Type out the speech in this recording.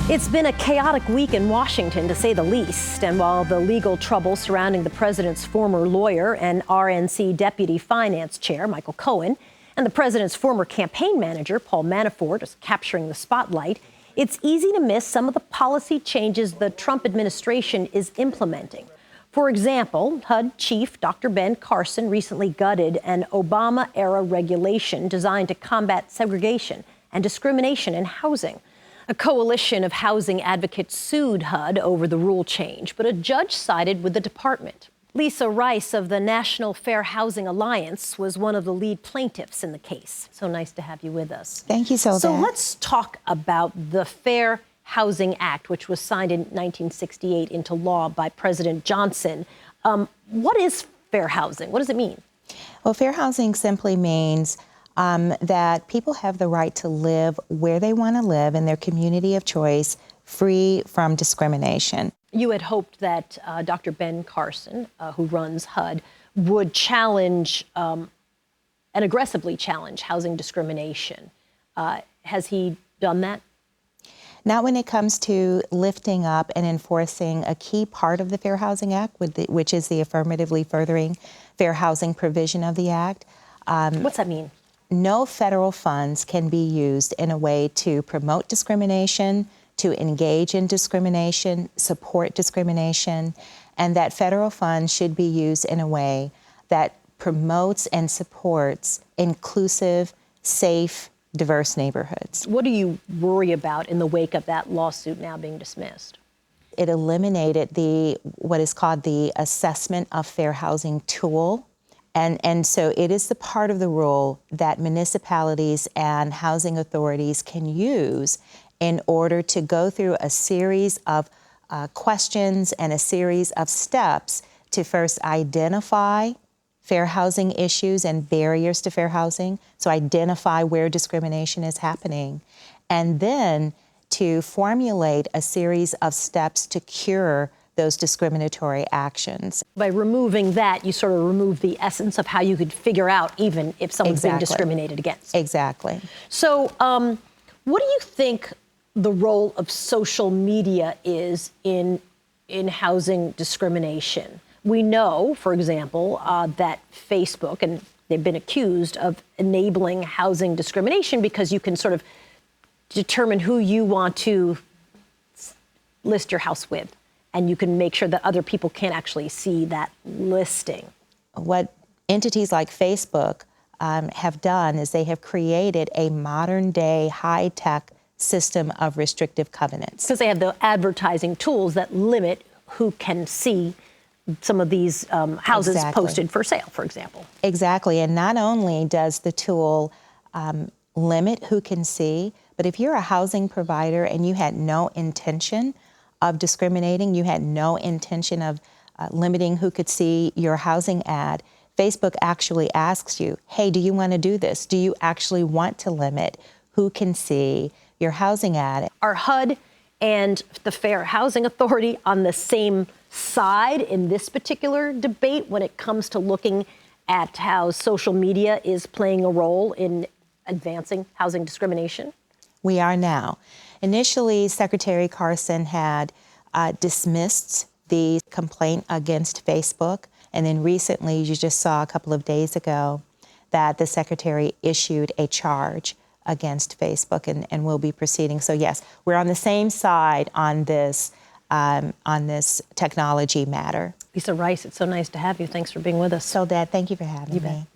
It's been a chaotic week in Washington, to say the least. And while the legal trouble surrounding the president's former lawyer and RNC deputy finance chair, Michael Cohen, and the president's former campaign manager, Paul Manafort, is capturing the spotlight, it's easy to miss some of the policy changes the Trump administration is implementing. For example, HUD chief Dr. Ben Carson recently gutted an Obama-era regulation designed to combat segregation and discrimination in housing. A coalition of housing advocates sued HUD over the rule change, but a judge sided with the department. Lisa Rice of the National Fair Housing Alliance was one of the lead plaintiffs in the case. So nice to have you with us. Thank you, Soledad. So let's talk about the Fair Housing Act, which was signed in 1968 into law by President Johnson. What is fair housing? What does it mean? Well, fair housing simply means that people have the right to live where they want to live in their community of choice, free from discrimination. You had hoped that Dr. Ben Carson, who runs HUD, would challenge and aggressively challenge housing discrimination. Has he done that? Not when it comes to lifting up and enforcing a key part of the Fair Housing Act, which is the affirmatively furthering fair housing provision of the Act. What's that mean? No federal funds can be used in a way to promote discrimination, to engage in discrimination, support discrimination, and that federal funds should be used in a way that promotes and supports inclusive, safe, diverse neighborhoods. What do you worry about in the wake of that lawsuit now being dismissed? It eliminated what is called the assessment of fair housing tool. And so it is the part of the rule that municipalities and housing authorities can use in order to go through a series of questions and a series of steps to first identify fair housing issues and barriers to fair housing, so identify where discrimination is happening, and then to formulate a series of steps to cure those discriminatory actions. By removing that, you sort of remove the essence of how you could figure out even if someone's being discriminated against. Exactly. So what do you think the role of social media is in housing discrimination? We know, for example, that Facebook, and they've been accused of enabling housing discrimination because you can sort of determine who you want to list your house with, and you can make sure that other people can't actually see that listing. What entities like Facebook have done is they have created a modern-day, high-tech system of restrictive covenants. Because they have the advertising tools that limit who can see some of these houses posted for sale, for example. Exactly, and not only does the tool limit who can see, but if you're a housing provider and you had no intention of discriminating, you had no intention of limiting who could see your housing ad, Facebook actually asks you, hey, do you want to do this? Do you actually want to limit who can see your housing ad? Are HUD and the Fair Housing Authority on the same side in this particular debate when it comes to looking at how social media is playing a role in advancing housing discrimination? We are now. Initially, Secretary Carson had dismissed the complaint against Facebook, and then recently, you just saw a couple of days ago, that the Secretary issued a charge against Facebook and will be proceeding. So yes, we're on the same side on this technology matter. Lisa Rice, it's so nice to have you. Thanks for being with us. Soledad, thank you for having me.